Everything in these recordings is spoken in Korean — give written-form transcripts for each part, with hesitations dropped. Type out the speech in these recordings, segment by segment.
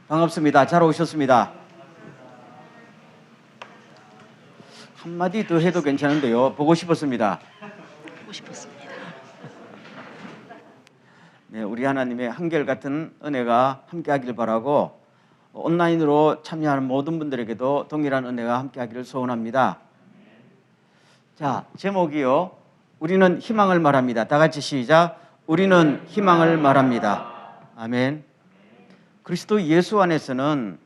반갑습니다. 잘 오셨습니다. 한마디 더 해도 괜찮은데요. 보고 싶었습니다. 보고 싶었습니다. 네, 우리 하나님의 한결같은 은혜가 함께하길 바라고 온라인으로 참여하는 모든 분들에게도 동일한 은혜가 함께하기를 소원합니다. 자, 제목이요. 우리는 희망을 말합니다. 다 같이 시작. 우리는 희망을 말합니다. 아멘. 그리스도 예수 안에서는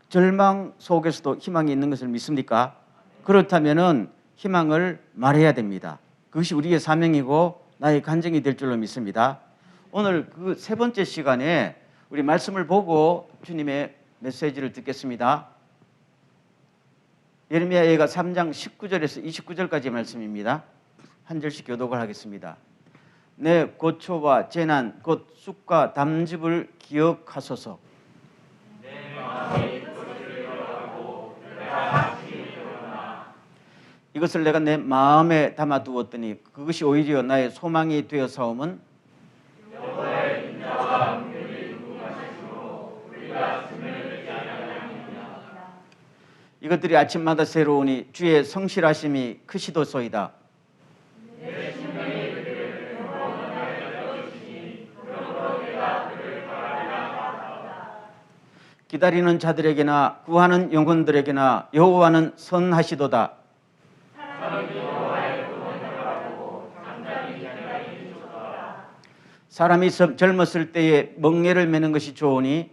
절망 속에서도 희망이 있는 것을 믿습니까? 그렇다면 희망을 말해야 됩니다. 그것이 우리의 사명이고 나의 간증이 될 줄로 믿습니다. 오늘 그 세 번째 시간에 우리 말씀을 보고 주님의 메시지를 듣겠습니다. 예레미야 예가 3장 19절에서 29절까지의 말씀입니다. 한 절씩 교독을 하겠습니다. 내 고초와 재난 곧 쑥과 담즙을 기억하소서. 이것을 내가 내 마음에 담아두었더니 그것이 오히려 나의 소망이 되어사오면 이것들이 아침마다 새로우니 주의 성실하심이 크시도소이다. 기다리는 자들에게나 구하는 영혼들에게나 여호와는 선하시도다. 사람이 젊었을 때에 멍에를 매는 것이 좋으니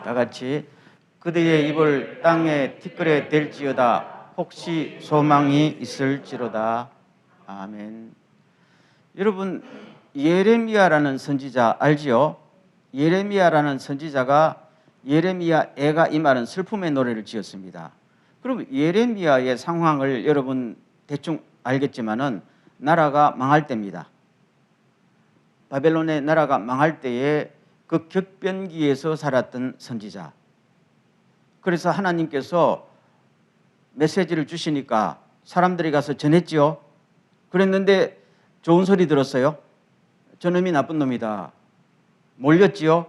다 같이 그들의 입을 땅에 티끌에 댈지어다. 혹시 소망이 있을지로다. 아멘. 여러분, 예레미야라는 선지자 알지요? 예레미야라는 선지자가 예레미야 애가 이 말은 슬픔의 노래를 지었습니다. 그럼 예레미야의 상황을 여러분 대충 알겠지만은 나라가 망할 때입니다. 바벨론의 나라가 망할 때에 그 격변기에서 살았던 선지자. 그래서 하나님께서 메시지를 주시니까 사람들이 가서 전했지요. 그랬는데 좋은 소리 들었어요. 저놈이 나쁜 놈이다. 몰렸지요.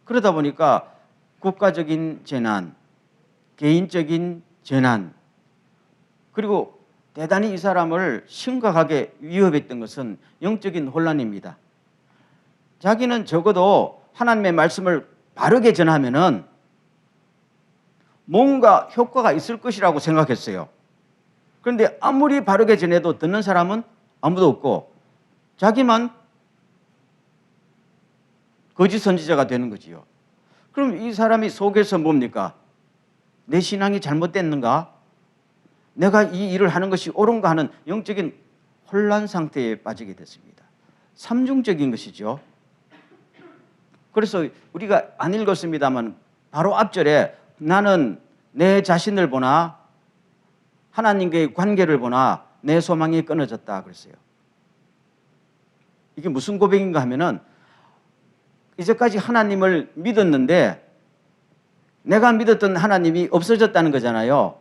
그러다 보니까 국가적인 재난, 개인적인 재난, 그리고 대단히 이 사람을 심각하게 위협했던 것은 영적인 혼란입니다. 자기는 적어도 하나님의 말씀을 바르게 전하면은 뭔가 효과가 있을 것이라고 생각했어요. 그런데 아무리 바르게 전해도 듣는 사람은 아무도 없고 자기만 거짓 선지자가 되는 거지요. 그럼 이 사람이 속에서 뭡니까? 내 신앙이 잘못됐는가? 내가 이 일을 하는 것이 옳은가 하는 영적인 혼란 상태에 빠지게 됐습니다. 삼중적인 것이죠. 그래서 우리가 안 읽었습니다만 바로 앞절에 나는 내 자신을 보나 하나님과의 관계를 보나 내 소망이 끊어졌다 그랬어요. 이게 무슨 고백인가 하면은 이제까지 하나님을 믿었는데 내가 믿었던 하나님이 없어졌다는 거잖아요.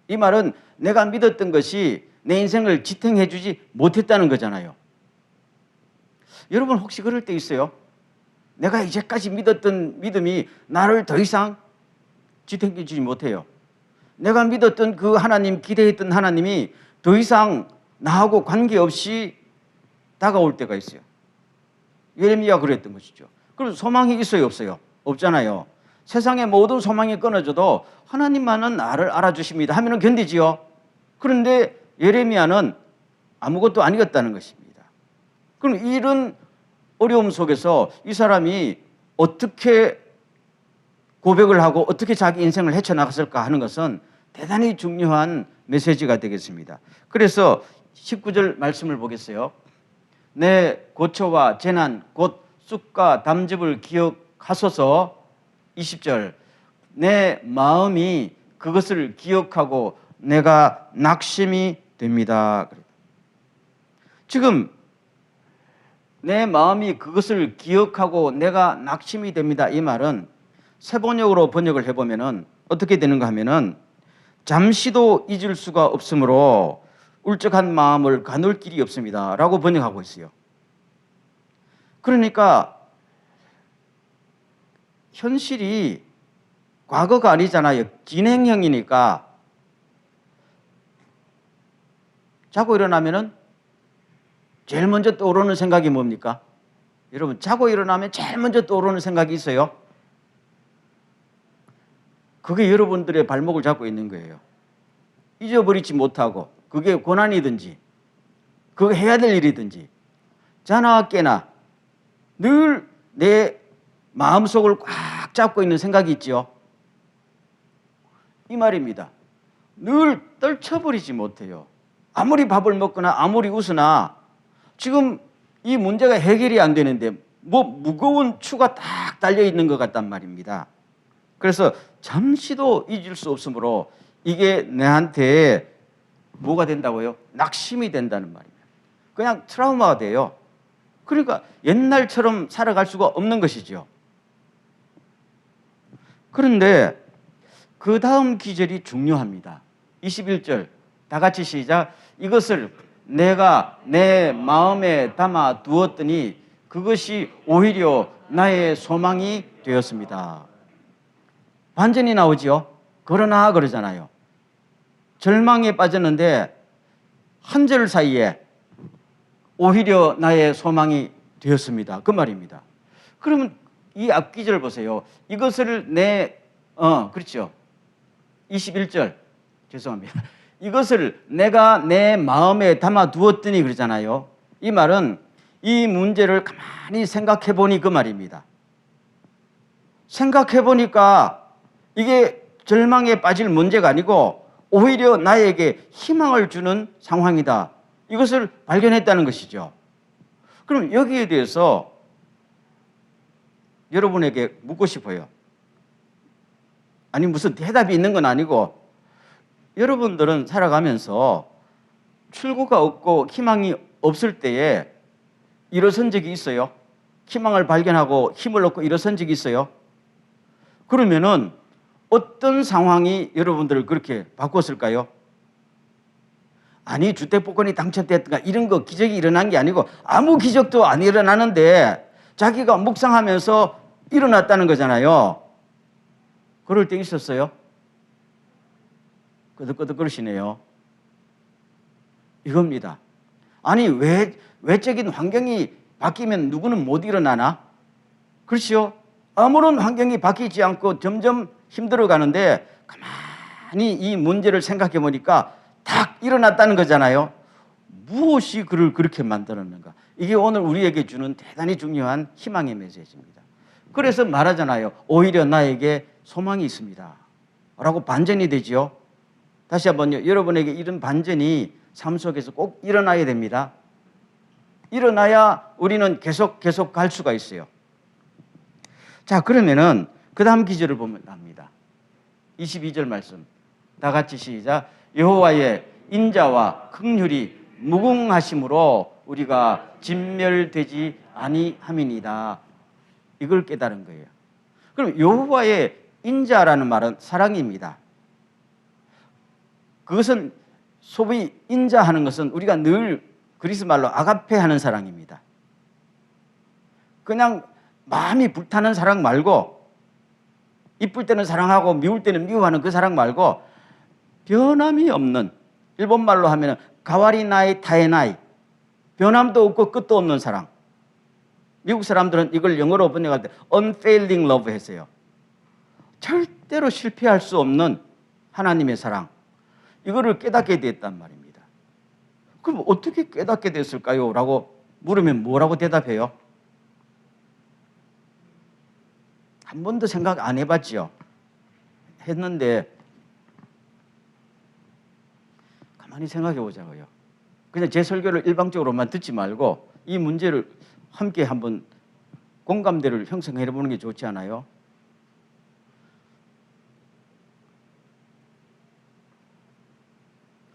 이 말은 내가 믿었던 것이 내 인생을 지탱해 주지 못했다는 거잖아요. 여러분 혹시 그럴 때 있어요? 내가 이제까지 믿었던 믿음이 나를 더 이상 지탱해 주지 못해요. 내가 믿었던 그 하나님, 기대했던 하나님이 더 이상 나하고 관계없이 다가올 때가 있어요. 예레미야가 그랬던 것이죠. 그럼 소망이 있어요, 없어요? 없잖아요. 세상의 모든 소망이 끊어져도 하나님만은 나를 알아주십니다 하면은 견디지요. 그런데 예레미야는 아무것도 아니었다는 것입니다. 그럼 이런 어려움 속에서 이 사람이 어떻게 고백을 하고 어떻게 자기 인생을 헤쳐나갔을까 하는 것은 대단히 중요한 메시지가 되겠습니다. 그래서 19절 말씀을 보겠어요. 내 고초와 재난 곧 쑥과 담즙을 기억하소서. 20절 내 마음이 그것을 기억하고 내가 낙심이 됩니다. 지금 내 마음이 그것을 기억하고 내가 낙심이 됩니다. 이 말은 세번역으로 번역을 해보면은 어떻게 되는가 하면은 잠시도 잊을 수가 없으므로 울적한 마음을 가눌 길이 없습니다 라고 번역하고 있어요. 그러니까 현실이 과거가 아니잖아요. 진행형이니까 자고 일어나면은 제일 먼저 떠오르는 생각이 뭡니까? 여러분, 자고 일어나면 제일 먼저 떠오르는 생각이 있어요. 그게 여러분들의 발목을 잡고 있는 거예요. 잊어버리지 못하고, 그게 고난이든지 그게 해야 될 일이든지 자나 깨나 늘 내 마음속을 꽉 잡고 있는 생각이 있죠. 이 말입니다. 늘 떨쳐버리지 못해요. 아무리 밥을 먹거나 아무리 웃으나 지금 이 문제가 해결이 안 되는데 뭐 무거운 추가 딱 달려있는 것 같단 말입니다. 그래서 잠시도 잊을 수 없으므로 이게 내한테 뭐가 된다고요? 낙심이 된다는 말입니다. 그냥 트라우마가 돼요. 그러니까 옛날처럼 살아갈 수가 없는 것이죠. 그런데 그 다음 기절이 중요합니다. 21절 다 같이 시작. 이것을 내가 내 마음에 담아 두었더니 그것이 오히려 나의 소망이 되었습니다. 반전이 나오지요. 그러나 그러잖아요. 절망에 빠졌는데 한 절 사이에 오히려 나의 소망이 되었습니다. 그 말입니다. 그러면 이 앞기절 보세요. 이것을 그렇죠. 21절 죄송합니다. 이것을 내가 내 마음에 담아 두었더니 그러잖아요. 이 말은 이 문제를 가만히 생각해 보니 그 말입니다. 생각해 보니까 이게 절망에 빠질 문제가 아니고 오히려 나에게 희망을 주는 상황이다. 이것을 발견했다는 것이죠. 그럼 여기에 대해서 여러분에게 묻고 싶어요. 아니 무슨 대답이 있는 건 아니고 여러분들은 살아가면서 출구가 없고 희망이 없을 때에 일어선 적이 있어요? 희망을 발견하고 힘을 얻고 일어선 적이 있어요? 그러면은 어떤 상황이 여러분들을 그렇게 바꿨을까요? 아니 주택복권이 당첨됐던가 이런 거 기적이 일어난 게 아니고 아무 기적도 안 일어나는데 자기가 묵상하면서 일어났다는 거잖아요. 그럴 때 있었어요? 끄덕끄덕 그러시네요. 이겁니다. 아니 외적인 환경이 바뀌면 누구는 못 일어나나? 그렇죠? 아무런 환경이 바뀌지 않고 점점 힘들어가는데 가만히 이 문제를 생각해 보니까 탁 일어났다는 거잖아요. 무엇이 그를 그렇게 만들었는가? 이게 오늘 우리에게 주는 대단히 중요한 희망의 메시지입니다. 그래서 말하잖아요. 오히려 나에게 소망이 있습니다 라고 반전이 되죠. 다시 한번요. 여러분에게 이런 반전이 삶 속에서 꼭 일어나야 됩니다. 일어나야 우리는 계속 갈 수가 있어요. 자, 그러면은 그 다음 기절을 보면 납니다. 22절 말씀 다 같이 시작. 여호와의 인자와 긍휼이 무궁하심으로 우리가 진멸되지 아니함이니이다. 이걸 깨달은 거예요. 그럼 여호와의 인자라는 말은 사랑입니다. 그것은 소위 인자하는 것은 우리가 늘 그리스 말로 아가페 하는 사랑입니다. 그냥 마음이 불타는 사랑 말고 이쁠 때는 사랑하고 미울 때는 미워하는 그 사랑 말고 변함이 없는, 일본말로 하면 가와리나이 타에나이, 변함도 없고 끝도 없는 사랑. 미국 사람들은 이걸 영어로 번역할 때 unfailing love 했어요. 절대로 실패할 수 없는 하나님의 사랑. 이거를 깨닫게 됐단 말입니다. 그럼 어떻게 깨닫게 됐을까요? 라고 물으면 뭐라고 대답해요? 한 번도 생각 안 해봤죠? 했는데 가만히 생각해 보자고요. 그냥 제 설교를 일방적으로만 듣지 말고 이 문제를 함께 한번 공감대를 형성해 보는 게 좋지 않아요?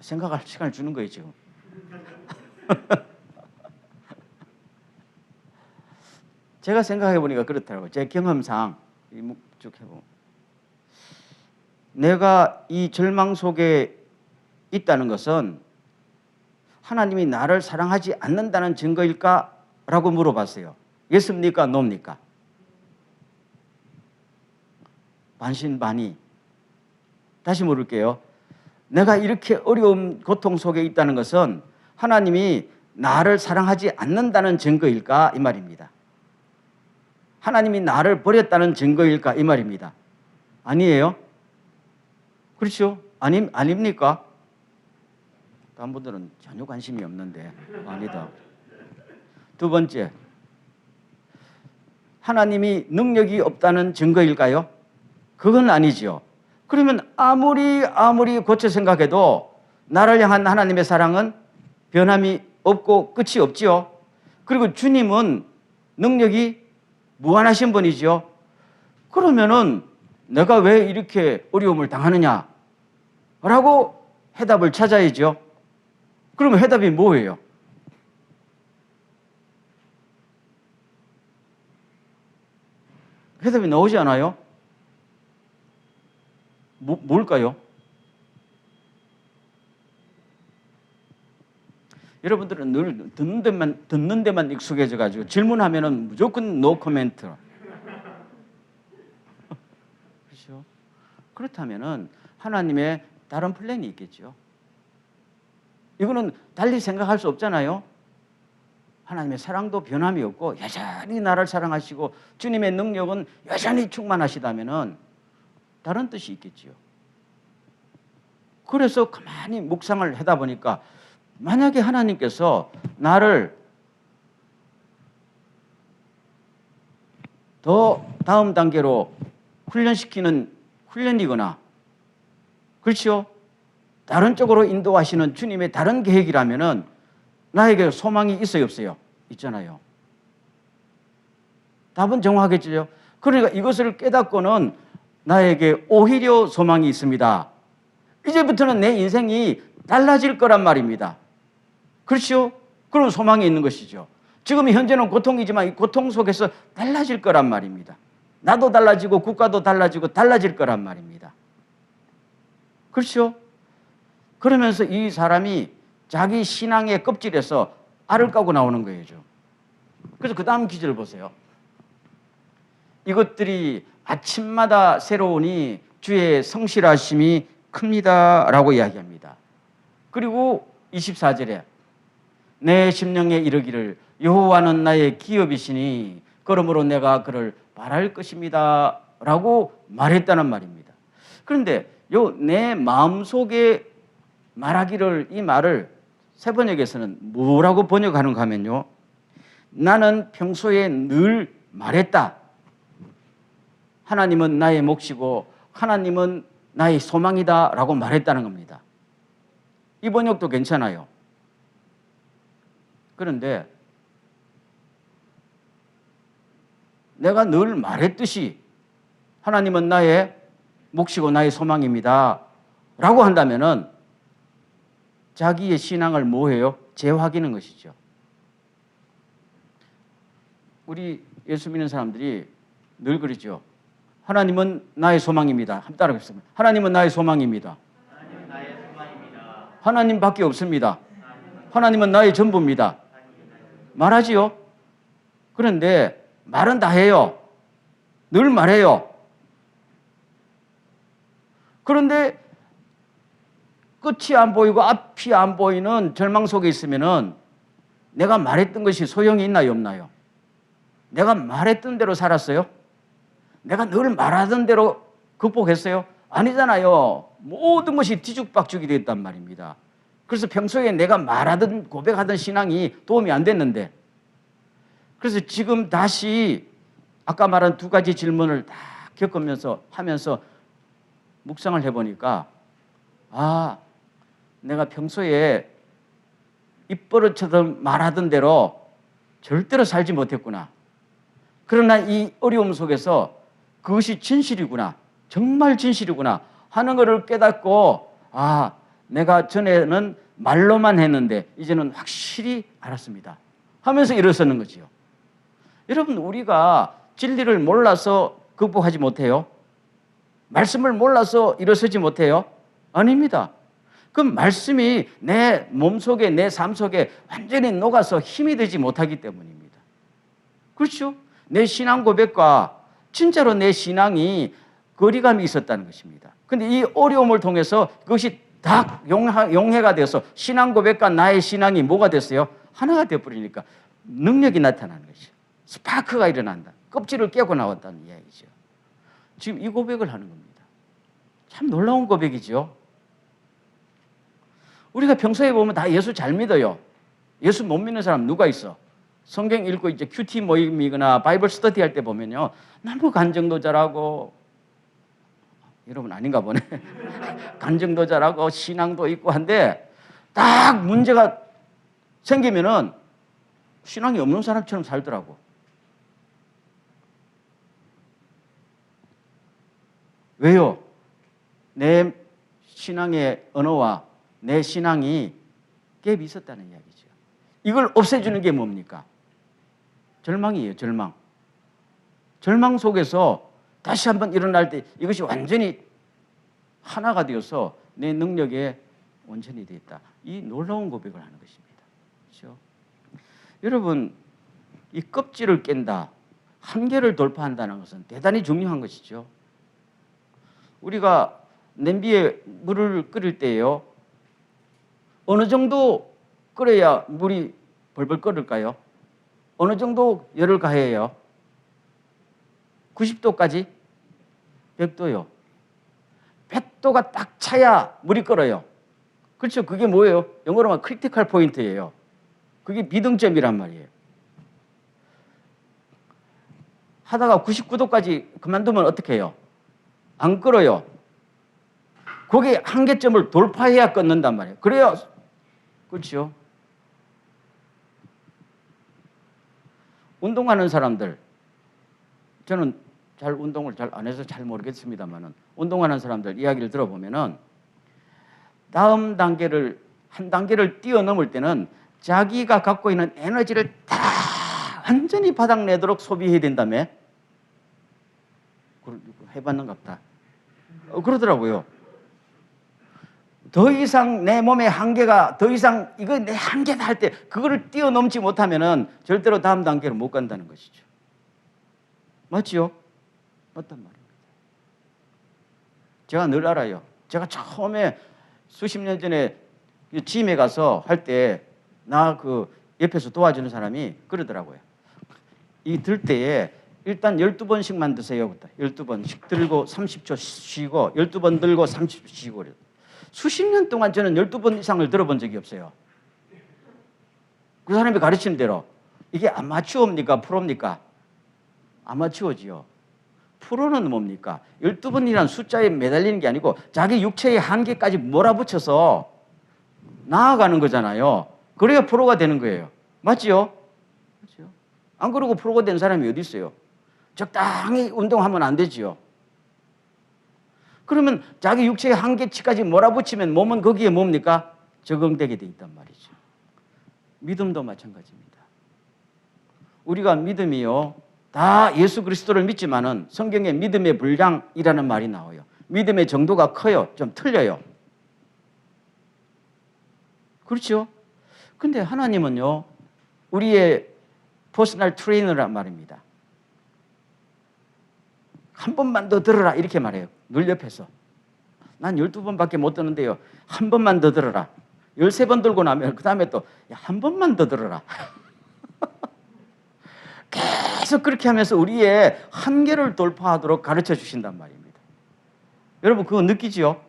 생각할 시간을 주는 거예요, 지금. 제가 생각해 보니까 그렇더라고요. 제 경험상 쭉 해보면 내가 이 절망 속에 있다는 것은 하나님이 나를 사랑하지 않는다는 증거일까? 라고 물어봤어요. 예스입니까? 노입니까? 반신반의. 다시 물을게요. 내가 이렇게 어려움, 고통 속에 있다는 것은 하나님이 나를 사랑하지 않는다는 증거일까? 이 말입니다. 하나님이 나를 버렸다는 증거일까? 이 말입니다. 아니에요? 그렇죠? 아닙니까? 다른 분들은 전혀 관심이 없는데 아니다. 두 번째, 하나님이 능력이 없다는 증거일까요? 그건 아니지요. 그러면 아무리 고쳐 생각해도 나를 향한 하나님의 사랑은 변함이 없고 끝이 없지요. 그리고 주님은 능력이 무한하신 분이지요. 그러면은 내가 왜 이렇게 어려움을 당하느냐? 라고 해답을 찾아야죠. 그러면 해답이 뭐예요? 해답이 나오지 않아요? 뭘까요? 여러분들은 늘 듣는 데만 익숙해져가지고 질문하면은 무조건 노 코멘트. 그렇죠? 그렇다면은 하나님의 다른 플랜이 있겠죠. 이거는 달리 생각할 수 없잖아요. 하나님의 사랑도 변함이 없고 여전히 나를 사랑하시고 주님의 능력은 여전히 충만하시다면은 다른 뜻이 있겠지요. 그래서 가만히 묵상을 하다 보니까 만약에 하나님께서 나를 더 다음 단계로 훈련시키는 훈련이거나 그렇죠? 다른 쪽으로 인도하시는 주님의 다른 계획이라면은 나에게 소망이 있어요, 없어요? 있잖아요. 답은 정확하겠죠. 그러니까 이것을 깨닫고는 나에게 오히려 소망이 있습니다. 이제부터는 내 인생이 달라질 거란 말입니다. 그렇죠? 그런 소망이 있는 것이죠. 지금 현재는 고통이지만 이 고통 속에서 달라질 거란 말입니다. 나도 달라지고 국가도 달라지고 달라질 거란 말입니다. 그렇죠? 그러면서 이 사람이 자기 신앙의 껍질에서 알을 까고 나오는 거예요. 그래서 그 다음 기절을 보세요. 이것들이 아침마다 새로우니 주의 성실하심이 큽니다 라고 이야기합니다. 그리고 24절에 내 심령에 이르기를 여호와는 나의 기업이시니 그러므로 내가 그를 바랄 것입니다 라고 말했다는 말입니다. 그런데 요 내 마음속에 말하기를 이 말을 새번역에서는 뭐라고 번역하는가 하면요. 나는 평소에 늘 말했다. 하나님은 나의 몫이고 하나님은 나의 소망이다 라고 말했다는 겁니다. 이 번역도 괜찮아요. 그런데 내가 늘 말했듯이 하나님은 나의 몫이고 나의 소망입니다 라고 한다면은 자기의 신앙을 뭐해요? 재확인하는 것이죠. 우리 예수 믿는 사람들이 늘 그러죠. 하나님은 나의 소망입니다. 한번 따라해보겠습니다. 하나님은 나의 소망입니다. 하나님은 나의 소망입니다. 하나님밖에 없습니다. 하나님은 나의 전부입니다. 말하지요. 그런데 말은 다 해요. 늘 말해요. 그런데 끝이 안 보이고 앞이 안 보이는 절망 속에 있으면은 내가 말했던 것이 소용이 있나요, 없나요? 내가 말했던 대로 살았어요? 내가 늘 말하던 대로 극복했어요? 아니잖아요. 모든 것이 뒤죽박죽이 됐단 말입니다. 그래서 평소에 내가 말하던 고백하던 신앙이 도움이 안 됐는데 그래서 지금 다시 아까 말한 두 가지 질문을 다 겪으면서 하면서 묵상을 해보니까 내가 평소에 입버릇처럼 말하던 대로 절대로 살지 못했구나. 그러나 이 어려움 속에서 그것이 진실이구나. 정말 진실이구나 하는 것을 깨닫고 내가 전에는 말로만 했는데 이제는 확실히 알았습니다 하면서 일어서는 거지요. 여러분 우리가 진리를 몰라서 극복하지 못해요? 말씀을 몰라서 일어서지 못해요? 아닙니다. 그럼 말씀이 내 몸속에, 내 삶 속에 완전히 녹아서 힘이 되지 못하기 때문입니다. 그렇죠? 내 신앙 고백과 진짜로 내 신앙이 거리감이 있었다는 것입니다. 근데 이 어려움을 통해서 그것이 다 용해가 되어서 신앙 고백과 나의 신앙이 뭐가 됐어요? 하나가 되어버리니까 능력이 나타나는 것이죠. 스파크가 일어난다. 껍질을 깨고 나왔다는 이야기죠. 지금 이 고백을 하는 겁니다. 참 놀라운 고백이죠. 우리가 평소에 보면 다 예수 잘 믿어요. 예수 못 믿는 사람 누가 있어? 성경 읽고 이제 큐티 모임이거나 바이블 스터디 할 때 보면요. 너무 간증도 잘하고, 여러분 아닌가 보네. 간증도 잘하고 신앙도 있고 한데 딱 문제가 생기면은 신앙이 없는 사람처럼 살더라고. 왜요? 내 신앙의 언어와 내 신앙이 갭이 있었다는 이야기죠. 이걸 없애주는 게 뭡니까? 절망이에요, 절망. 절망 속에서 다시 한번 일어날 때 이것이 완전히 하나가 되어서 내 능력에 원천이 되어 있다. 이 놀라운 고백을 하는 것입니다. 그렇죠? 여러분, 이 껍질을 깬다, 한계를 돌파한다는 것은 대단히 중요한 것이죠. 우리가 냄비에 물을 끓일 때요, 어느 정도 끓여야 물이 벌벌 끓을까요? 어느 정도 열을 가해요? 90도까지? 100도요. 100도가 딱 차야 물이 끓어요. 그렇죠? 그게 뭐예요? 영어로 말하면 크리티컬 포인트예요. 그게 비등점이란 말이에요. 하다가 99도까지 그만두면 어떻게 해요? 안 끓어요. 거기 한계점을 돌파해야 끊는단 말이에요. 그래야, 그렇죠? 운동하는 사람들, 저는 잘 운동을 잘 안 해서 잘 모르겠습니다만은 운동하는 사람들 이야기를 들어보면은 다음 단계를, 한 단계를 뛰어넘을 때는 자기가 갖고 있는 에너지를 다 완전히 바닥내도록 소비해야 된다며? 해봤는갑다. 그러더라고요. 더 이상 내 몸의 한계가 더 이상 이거 내 한계다 할 때 그거를 뛰어넘지 못하면은 절대로 다음 단계로 못 간다는 것이죠. 맞지요? 맞단 말입니다. 제가 늘 알아요. 제가 처음에 수십 년 전에 짐에 가서 할 때 나 그 옆에서 도와주는 사람이 그러더라고요. 이 들 때에 일단 12번씩만 드세요. 12번씩 들고 30초 쉬고 12번 들고 30초 쉬고. 수십 년 동안 저는 12번 이상을 들어본 적이 없어요. 그 사람이 가르치는 대로. 이게 아마추어입니까? 프로입니까? 아마추어지요. 프로는 뭡니까? 12번이라는 숫자에 매달리는 게 아니고 자기 육체의 한계까지 몰아붙여서 나아가는 거잖아요. 그래야 프로가 되는 거예요. 맞지요? 맞죠? 안 그러고 프로가 된 사람이 어디 있어요? 적당히 운동하면 안 되지요. 그러면 자기 육체의 한계치까지 몰아붙이면 몸은 거기에 뭡니까? 적응되게 돼 있단 말이죠. 믿음도 마찬가지입니다. 우리가 믿음이요, 다 예수 그리스도를 믿지만은 성경에 믿음의 분량이라는 말이 나와요. 믿음의 정도가 커요. 좀 틀려요. 그렇죠? 근데 하나님은요, 우리의 퍼스널 트레이너란 말입니다. 한 번만 더 들어라 이렇게 말해요. 늘 옆에서. 난 12번밖에 못 듣는데요. 한 번만 더 들어라. 13번 들고 나면 그 다음에 또 한 번만 더 들어라. 계속 그렇게 하면서 우리의 한계를 돌파하도록 가르쳐 주신단 말입니다. 여러분 그거 느끼지요?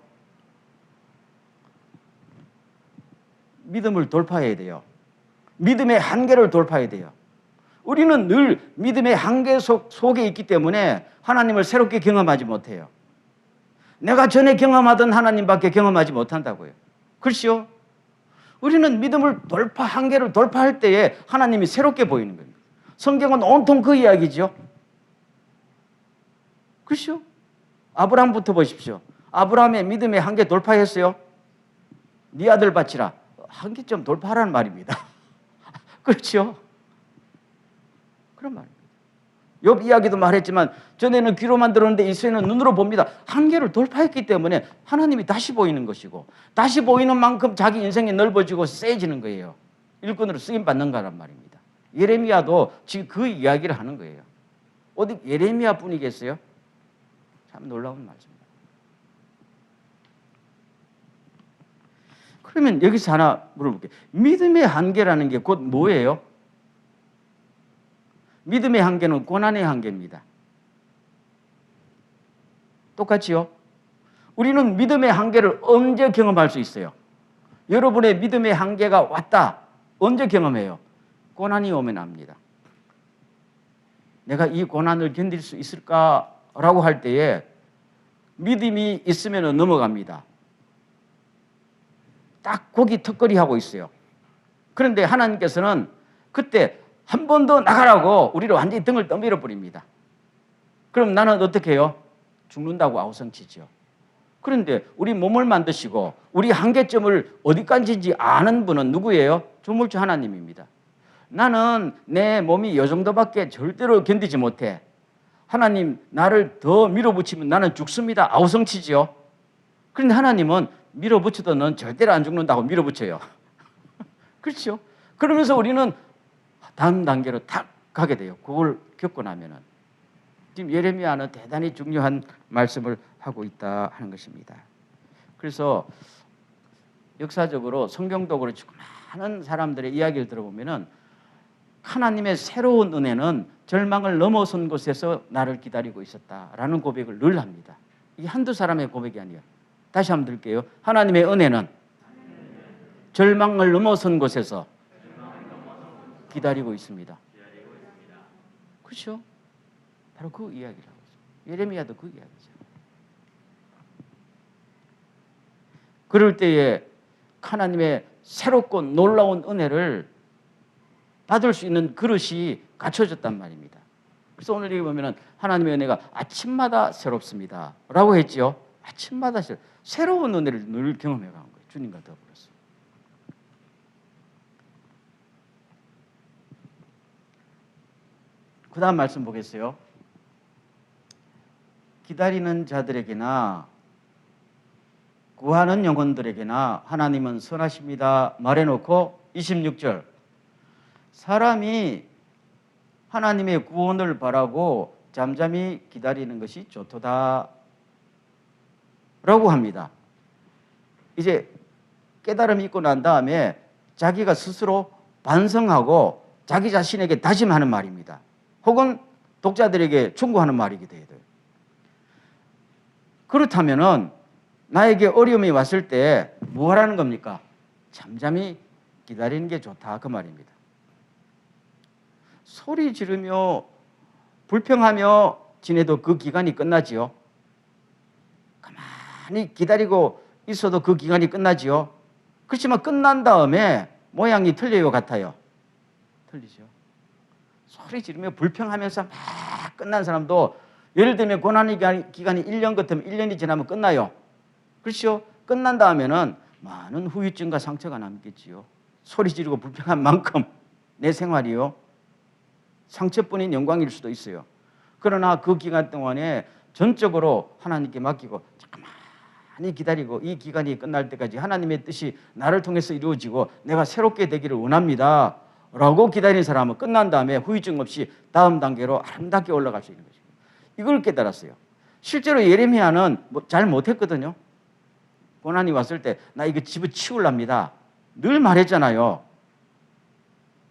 믿음을 돌파해야 돼요. 믿음의 한계를 돌파해야 돼요. 우리는 늘 믿음의 한계 속에 있기 때문에 하나님을 새롭게 경험하지 못해요. 내가 전에 경험하던 하나님밖에 경험하지 못한다고요. 그렇죠? 우리는 믿음을 한계를 돌파할 때에 하나님이 새롭게 보이는 겁니다. 성경은 온통 그 이야기죠. 그렇죠? 아브라함부터 보십시오. 아브라함의 믿음의 한계 돌파했어요. 네 아들 바치라. 한계 좀 돌파하라는 말입니다. 그렇죠? 그런 말입니다. 욥 이야기도 말했지만 전에는 귀로만 들었는데 이제는 눈으로 봅니다. 한계를 돌파했기 때문에 하나님이 다시 보이는 것이고 다시 보이는 만큼 자기 인생이 넓어지고 세지는 거예요. 일꾼으로 쓰임 받는 거란 말입니다. 예레미야도 지금 그 이야기를 하는 거예요. 어디 예레미야 뿐이겠어요? 참 놀라운 말씀입니다. 그러면 여기서 하나 물어볼게요. 믿음의 한계라는 게 곧 뭐예요? 믿음의 한계는 고난의 한계입니다. 똑같지요? 우리는 믿음의 한계를 언제 경험할 수 있어요? 여러분의 믿음의 한계가 왔다. 언제 경험해요? 고난이 오면 합니다. 내가 이 고난을 견딜 수 있을까라고 할 때에 믿음이 있으면 넘어갑니다. 딱 거기 턱걸이 하고 있어요. 그런데 하나님께서는 그때 한 번 더 나가라고 우리를 완전히 등을 떠밀어 버립니다. 그럼 나는 어떻게 해요? 죽는다고 아우성치죠. 그런데 우리 몸을 만드시고 우리 한계점을 어디까지인지 아는 분은 누구예요? 조물주 하나님입니다. 나는 내 몸이 이 정도밖에 절대로 견디지 못해. 하나님 나를 더 밀어붙이면 나는 죽습니다. 아우성치죠. 그런데 하나님은 밀어붙여도 넌 절대로 안 죽는다고 밀어붙여요. 그렇죠? 그러면서 우리는 다음 단계로 탁 가게 돼요. 그걸 겪고 나면은. 지금 예레미야는 대단히 중요한 말씀을 하고 있다 하는 것입니다. 그래서 역사적으로 성경도 그렇고 많은 사람들의 이야기를 들어보면은 하나님의 새로운 은혜는 절망을 넘어선 곳에서 나를 기다리고 있었다라는 고백을 늘 합니다. 이게 한두 사람의 고백이 아니에요. 다시 한번 들게요. 하나님의 은혜는 절망을 넘어선 곳에서 기다리고 있습니다. 그렇죠? 바로 그 이야기를 하고 있어요. 예레미야도 그 이야기죠. 그럴 때에 하나님의 새롭고 놀라운 은혜를 받을 수 있는 그릇이 갖춰졌단 말입니다. 그래서 오늘 여기 보면은 하나님의 은혜가 아침마다 새롭습니다. 라고 했죠. 아침마다 새로운 은혜를 늘 경험해 간 거예요. 주님과 더불어서. 그 다음 말씀 보겠어요. 기다리는 자들에게나 구하는 영혼들에게나 하나님은 선하십니다. 말해놓고 26절. 사람이 하나님의 구원을 바라고 잠잠히 기다리는 것이 좋도다. 라고 합니다. 이제 깨달음이 있고 난 다음에 자기가 스스로 반성하고 자기 자신에게 다짐하는 말입니다. 혹은 독자들에게 충고하는 말이기도 해요. 그렇다면은 나에게 어려움이 왔을 때 뭐 하라는 겁니까? 잠잠히 기다리는 게 좋다 그 말입니다. 소리 지르며 불평하며 지내도 그 기간이 끝나지요. 가만히 기다리고 있어도 그 기간이 끝나지요. 그렇지만 끝난 다음에 모양이 틀려요, 같아요? 틀리죠. 소리 지르며 불평하면서 막 끝난 사람도 예를 들면 고난의 기간이 1년 같으면 1년이 지나면 끝나요. 그렇죠? 끝난 다음에는 많은 후유증과 상처가 남겠지요. 소리 지르고 불평한 만큼 내 생활이요. 상처뿐인 영광일 수도 있어요. 그러나 그 기간 동안에 전적으로 하나님께 맡기고 가만히 기다리고 이 기간이 끝날 때까지 하나님의 뜻이 나를 통해서 이루어지고 내가 새롭게 되기를 원합니다. 라고 기다리는 사람은 끝난 다음에 후유증 없이 다음 단계로 아름답게 올라갈 수 있는 거죠. 이걸 깨달았어요. 실제로 예레미야는 잘 못했거든요. 고난이 왔을 때 나 이거 집어치우랍니다. 늘 말했잖아요.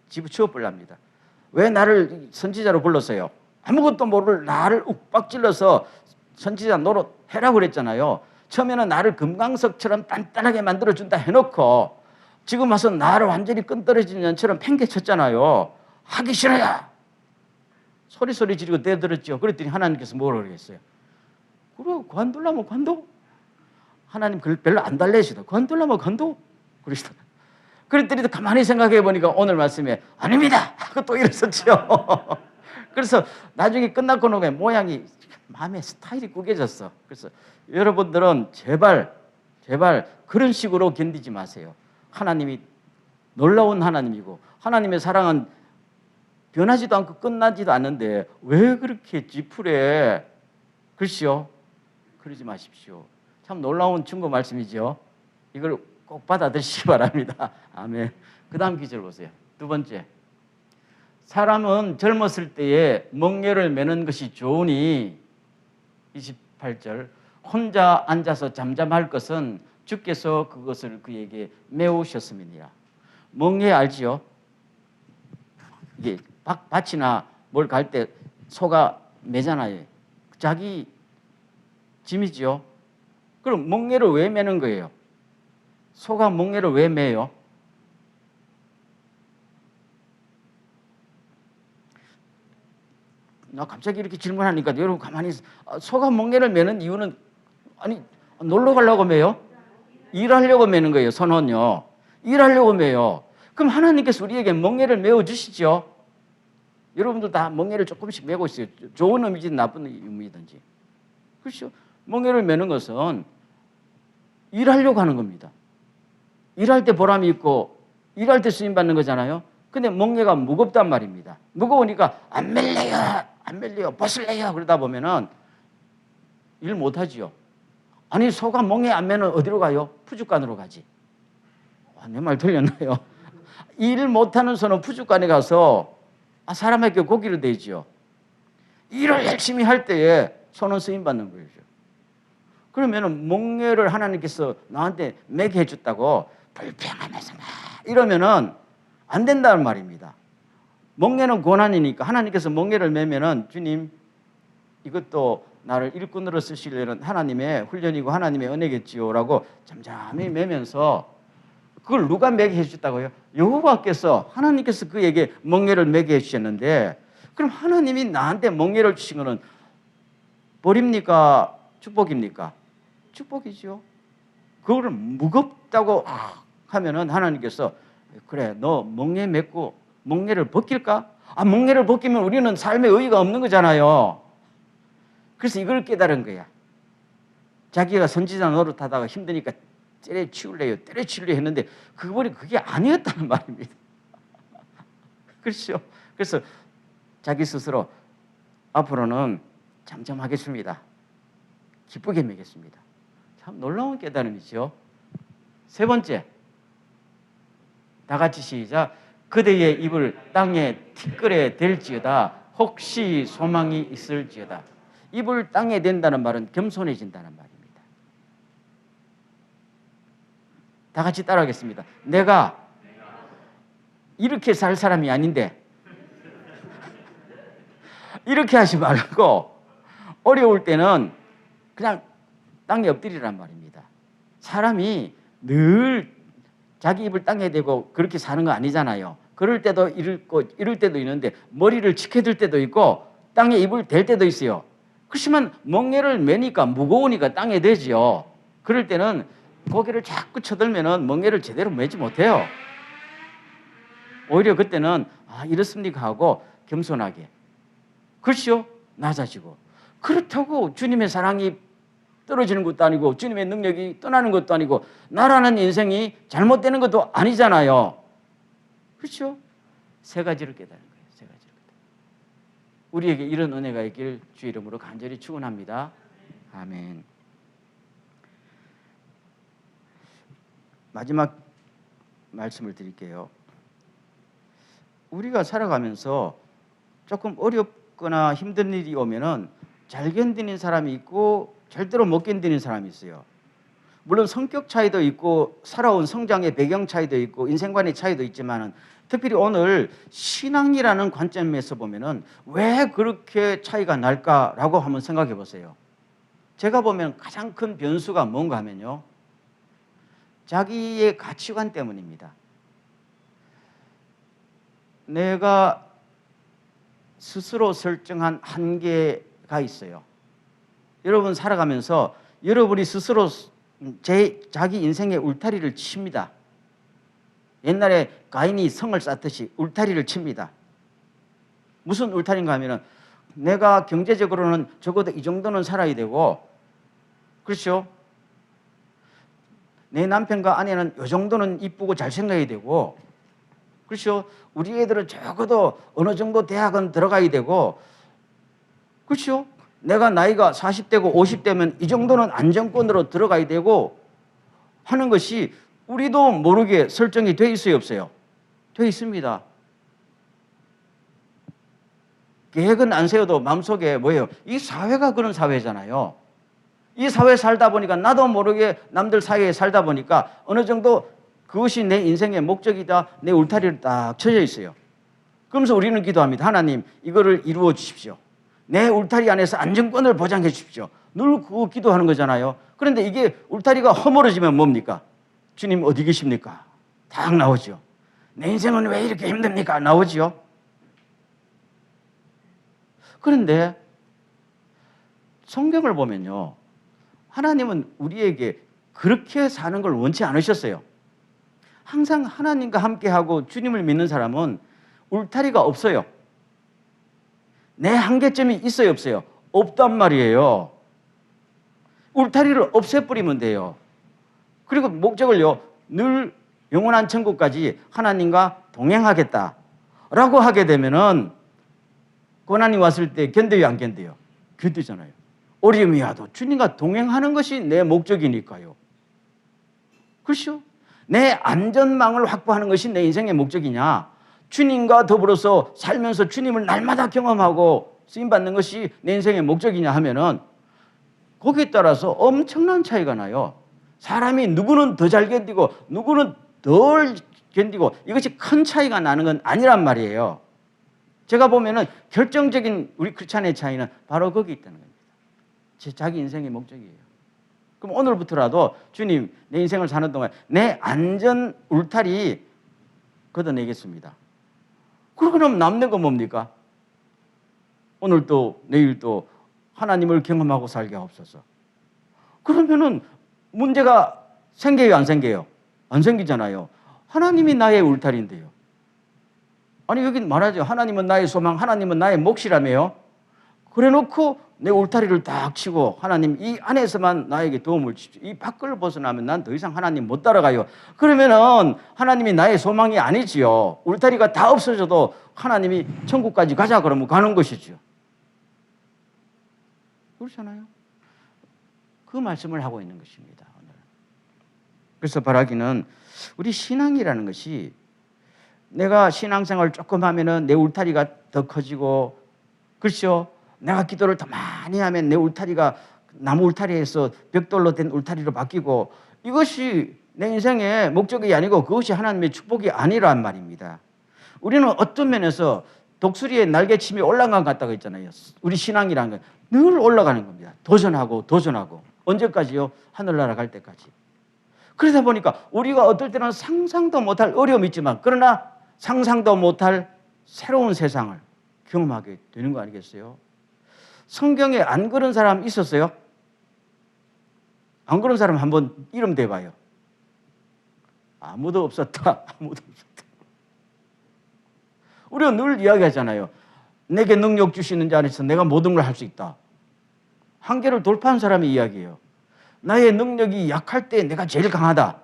집어치워버랍니다. 왜 나를 선지자로 불렀어요? 아무것도 모를 나를 욱박질러서 선지자 노릇 해라고 그랬잖아요. 처음에는 나를 금강석처럼 단단하게 만들어준다 해놓고 지금 와서 나를 완전히 끈떨어진 년처럼 팽개쳤잖아요. 하기 싫어요. 소리 지르고 대들었죠. 그랬더니 하나님께서 뭐라고 그랬어요? 그래, 관둘라면 관둬. 하나님 그걸 별로 안 달래시다. 관둘라면 관둬. 그러시다. 그랬더니 가만히 생각해 보니까 오늘 말씀에 아닙니다 하고 또 이랬었죠. 그래서 나중에 끝나고 나면 모양이 마음의 스타일이 구겨졌어. 그래서 여러분들은 제발 그런 식으로 견디지 마세요. 하나님이 놀라운 하나님이고 하나님의 사랑은 변하지도 않고 끝나지도 않는데 왜 그렇게 찌푸래? 글쎄요. 그러지 마십시오. 참 놀라운 증거 말씀이죠. 이걸 꼭 받아들이시기 바랍니다. 아멘. 그 다음 기절 보세요. 두 번째. 사람은 젊었을 때에 멍에를 매는 것이 좋으니 28절 혼자 앉아서 잠잠할 것은 주께서 그것을 그에게 메우셨음이니라. 멍에 알지요? 이게 밭이나 뭘 갈 때 소가 매잖아요. 자기 짐이지요. 그럼 멍에를 왜 매는 거예요? 소가 멍에를 왜 매요? 나 갑자기 이렇게 질문하니까 여러분 가만히 있어. 소가 멍에를 매는 이유는 아니 놀러 가려고 매요? 일하려고 매는 거예요. 소는요. 일하려고 매요. 그럼 하나님께서 우리에게 멍에를 메워 주시죠. 여러분들 다 멍에를 조금씩 메고 있어요. 좋은 의미든 나쁜 의미든지. 그렇죠? 멍에를 매는 것은 일하려고 하는 겁니다. 일할 때 보람이 있고 일할 때 쓰임 받는 거잖아요. 근데 멍에가 무겁단 말입니다. 무거우니까 안 멜래요, 벗을래요. 그러다 보면은 일 못하지요. 아니 소가 멍에 안 매면 어디로 가요? 푸주간으로 가지. 내 말 들렸나요? 일 못하는 소는 푸주간에 가서 사람에게 고기를 대지요. 일을 열심히 할 때에 소는 쓰임 받는 거죠. 그러면은 멍에를 하나님께서 나한테 매게 해줬다고 불평하면서 막 이러면은 안 된다는 말입니다. 멍에는 고난이니까 하나님께서 멍에를 매면은 주님 이것도 나를 일꾼으로 쓰시려는 하나님의 훈련이고 하나님의 은혜겠지요라고 잠잠히 매면서 그걸 누가 매게 해주셨다고요? 여호와께서 하나님께서 그에게 멍에를 매게 해주셨는데 그럼 하나님이 나한테 멍에를 주신 거는 벌입니까? 축복입니까? 축복이죠. 그거를 무겁다고 하면은 하나님께서 그래 너 멍에 맺고 멍에를 벗길까? 멍에를 벗기면 우리는 삶에 의의가 없는 거잖아요. 그래서 이걸 깨달은 거야. 자기가 선지자 노릇하다가 힘드니까 때려치우려 했는데 그게 아니었다는 말입니다. 그렇죠? 그래서 자기 스스로 앞으로는 잠잠하겠습니다. 기쁘게 매겠습니다. 참 놀라운 깨달음이죠. 세 번째, 다 같이 시작. 그대의 입을 땅에 티끌에 댈지어다 혹시 소망이 있을지어다. 입을 땅에 댄다는 말은 겸손해진다는 말입니다. 다 같이 따라하겠습니다. 내가 이렇게 살 사람이 아닌데 이렇게 하지 말고 어려울 때는 그냥 땅에 엎드리란 말입니다. 사람이 늘 자기 입을 땅에 대고 그렇게 사는 거 아니잖아요. 그럴 때도 이럴 때도 있는데 머리를 치켜들 때도 있고 땅에 입을 댈 때도 있어요. 그렇지만 멍에를 매니까 무거우니까 땅에 대지요. 그럴 때는 고개를 자꾸 쳐들면은 멍에를 제대로 매지 못해요. 오히려 그때는 이렇습니까 하고 겸손하게. 그렇죠? 낮아지고. 그렇다고 주님의 사랑이 떨어지는 것도 아니고 주님의 능력이 떠나는 것도 아니고 나라는 인생이 잘못되는 것도 아니잖아요. 그렇죠? 세 가지를 깨달은 거예요. 세 가지를 깨달은. 우리에게 이런 은혜가 있길 주 이름으로 간절히 축원합니다. 아멘. 마지막 말씀을 드릴게요. 우리가 살아가면서 조금 어렵거나 힘든 일이 오면은 잘 견디는 사람이 있고 절대로 못 견디는 사람이 있어요. 물론 성격 차이도 있고 살아온 성장의 배경 차이도 있고 인생관의 차이도 있지만은 특별히 오늘 신앙이라는 관점에서 보면은 왜 그렇게 차이가 날까라고 한번 생각해 보세요. 제가 보면 가장 큰 변수가 뭔가 하면요. 자기의 가치관 때문입니다. 내가 스스로 설정한 한계가 있어요. 여러분 살아가면서 여러분이 스스로 자기 인생의 울타리를 칩니다. 옛날에 가인이 성을 쌓듯이 울타리를 칩니다. 무슨 울타리인가 하면은 내가 경제적으로는 적어도 이 정도는 살아야 되고, 그렇죠? 내 남편과 아내는 이 정도는 이쁘고 잘생겨야 되고, 그렇죠? 우리 애들은 적어도 어느 정도 대학은 들어가야 되고, 그렇죠? 내가 나이가 40대고 50대면 이 정도는 안정권으로 들어가야 되고 하는 것이 우리도 모르게 설정이 돼 있어요, 없어요? 돼 있습니다. 계획은 안 세워도 마음속에 뭐예요? 이 사회가 그런 사회잖아요. 이 사회에 살다 보니까 나도 모르게 남들 사이에 살다 보니까 어느 정도 그것이 내 인생의 목적이다, 내 울타리를 딱 쳐져 있어요. 그러면서 우리는 기도합니다. 하나님, 이거를 이루어 주십시오. 내 울타리 안에서 안정권을 보장해 주십시오. 늘 그거 기도하는 거잖아요. 그런데 이게 울타리가 허물어지면 뭡니까? 주님 어디 계십니까? 딱 나오죠. 내 인생은 왜 이렇게 힘듭니까? 나오죠. 그런데 성경을 보면요, 하나님은 우리에게 그렇게 사는 걸 원치 않으셨어요. 항상 하나님과 함께하고 주님을 믿는 사람은 울타리가 없어요. 내 한계점이 있어요, 없어요? 없단 말이에요. 울타리를 없애버리면 돼요. 그리고 목적을요, 늘 영원한 천국까지 하나님과 동행하겠다라고 하게 되면은 고난이 왔을 때 견뎌요, 안 견뎌요? 견디잖아요. 어려움이 와도 주님과 동행하는 것이 내 목적이니까요. 그렇죠? 내 안전망을 확보하는 것이 내 인생의 목적이냐? 주님과 더불어서 살면서 주님을 날마다 경험하고 쓰임받는 것이 내 인생의 목적이냐 하면은 거기에 따라서 엄청난 차이가 나요. 사람이 누구는 더 잘 견디고 누구는 덜 견디고 이것이 큰 차이가 나는 건 아니란 말이에요. 제가 보면은 결정적인 우리 크리스찬의 차이는 바로 거기 있다는 겁니다. 자기 인생의 목적이에요. 그럼 오늘부터라도 주님, 내 인생을 사는 동안 내 안전 울타리 걷어내겠습니다. 그러면 남는 건 뭡니까? 오늘도 내일도 하나님을 경험하고 살게 하옵소서. 그러면은 문제가 생겨요, 안 생겨요? 안 생기잖아요. 하나님이 나의 울타리인데요. 아니 여긴 말하죠. 하나님은 나의 소망, 하나님은 나의 몫이라며요. 그래놓고 내 울타리를 딱 치고 하나님 이 안에서만 나에게 도움을 주십시오. 이 밖을 벗어나면 난 더 이상 하나님 못 따라가요. 그러면은 하나님이 나의 소망이 아니지요. 울타리가 다 없어져도 하나님이 천국까지 가자 그러면 가는 것이죠. 그렇잖아요. 그 말씀을 하고 있는 것입니다. 오늘. 그래서 바라기는 우리 신앙이라는 것이 내가 신앙생활을 조금 하면은 내 울타리가 더 커지고, 그렇죠? 내가 기도를 더 많이 하면 내 울타리가 나무 울타리에서 벽돌로 된 울타리로 바뀌고, 이것이 내 인생의 목적이 아니고 그것이 하나님의 축복이 아니란 말입니다. 우리는 어떤 면에서 독수리의 날개침이 올라간 것 같다고 했잖아요. 우리 신앙이라는 건 늘 올라가는 겁니다. 도전하고 도전하고. 언제까지요? 하늘나라 갈 때까지. 그러다 보니까 우리가 어떨 때는 상상도 못할 어려움이 있지만, 그러나 상상도 못할 새로운 세상을 경험하게 되는 거 아니겠어요? 성경에 안 그런 사람 있었어요? 안 그런 사람 한번 이름 대봐요. 아무도 없었다. 아무도 없었다. 우리가 늘 이야기하잖아요. 내게 능력 주시는 자 안에서 내가 모든 걸 할 수 있다. 한계를 돌파한 사람의 이야기예요. 나의 능력이 약할 때 내가 제일 강하다.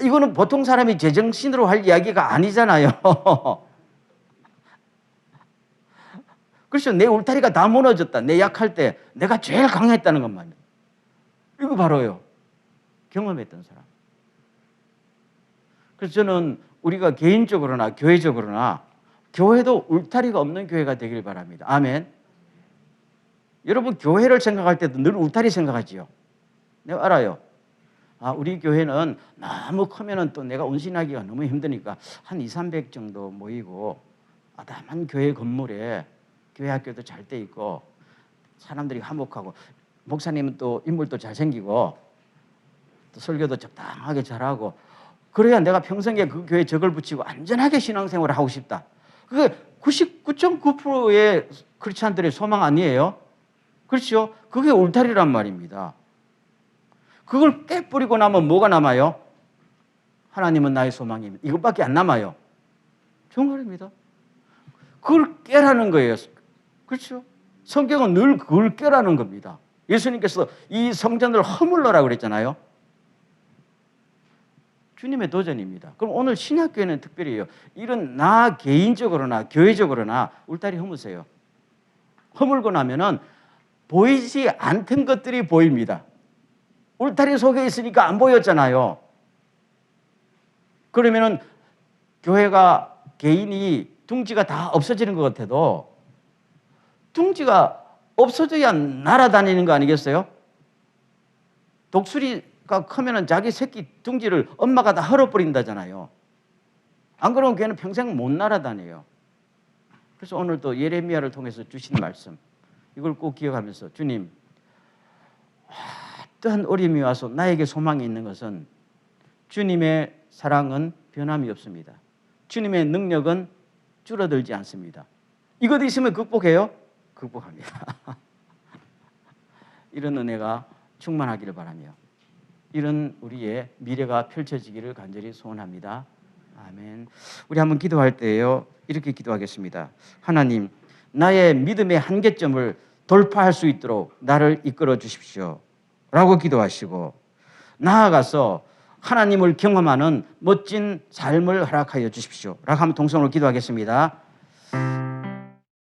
이거는 보통 사람이 제정신으로 할 이야기가 아니잖아요. 그렇죠. 내 울타리가 다 무너졌다. 내 약할 때 내가 제일 강했다는 것만요. 이거 바로요. 경험했던 사람. 그래서 저는 우리가 개인적으로나 교회적으로나 교회도 울타리가 없는 교회가 되길 바랍니다. 아멘. 여러분 교회를 생각할 때도 늘 울타리 생각하지요. 내가 알아요. 우리 교회는 너무 크면은 또 내가 운신하기가 너무 힘드니까 한 200-300 정도 모이고 아담한 교회 건물에 교회 학교도 잘 돼 있고 사람들이 화목하고 목사님은 또 인물도 잘생기고 또 설교도 적당하게 잘하고 그래야 내가 평생에 그 교회에 적을 붙이고 안전하게 신앙생활을 하고 싶다. 그게 99.9%의 크리스찬들의 소망 아니에요? 그렇죠? 그게 울타리란 말입니다. 그걸 깨뿌리고 나면 뭐가 남아요? 하나님은 나의 소망입니다. 이것밖에 안 남아요. 정말입니다. 그걸 깨라는 거예요. 그렇죠? 성경은 늘 그걸 깨라는 겁니다. 예수님께서 이 성전을 허물러라고 그랬잖아요. 주님의 도전입니다. 그럼 오늘 신약교회는 특별히요. 이런 나 개인적으로나 교회적으로나 울타리 허무세요. 허물고 나면은 보이지 않던 것들이 보입니다. 울타리 속에 있으니까 안 보였잖아요. 그러면은 교회가 개인이 둥지가 다 없어지는 것 같아도 둥지가 없어져야 날아다니는 거 아니겠어요? 독수리가 크면은 자기 새끼 둥지를 엄마가 다 헐어버린다잖아요. 안 그러면 걔는 평생 못 날아다녀요. 그래서 오늘 또 예레미야를 통해서 주신 말씀, 이걸 꼭 기억하면서 주님, 어떠한 어려움이 와서 나에게 소망이 있는 것은 주님의 사랑은 변함이 없습니다. 주님의 능력은 줄어들지 않습니다. 이것 있으면 극복해요? 극복합니다. 이런 은혜가 충만하기를 바라며 이런 우리의 미래가 펼쳐지기를 간절히 소원합니다. 아멘. 우리 한번 기도할 때요, 이렇게 기도하겠습니다. 하나님, 나의 믿음의 한계점을 돌파할 수 있도록 나를 이끌어 주십시오 라고 기도하시고, 나아가서 하나님을 경험하는 멋진 삶을 허락하여 주십시오 라고 한번 동성으로 기도하겠습니다.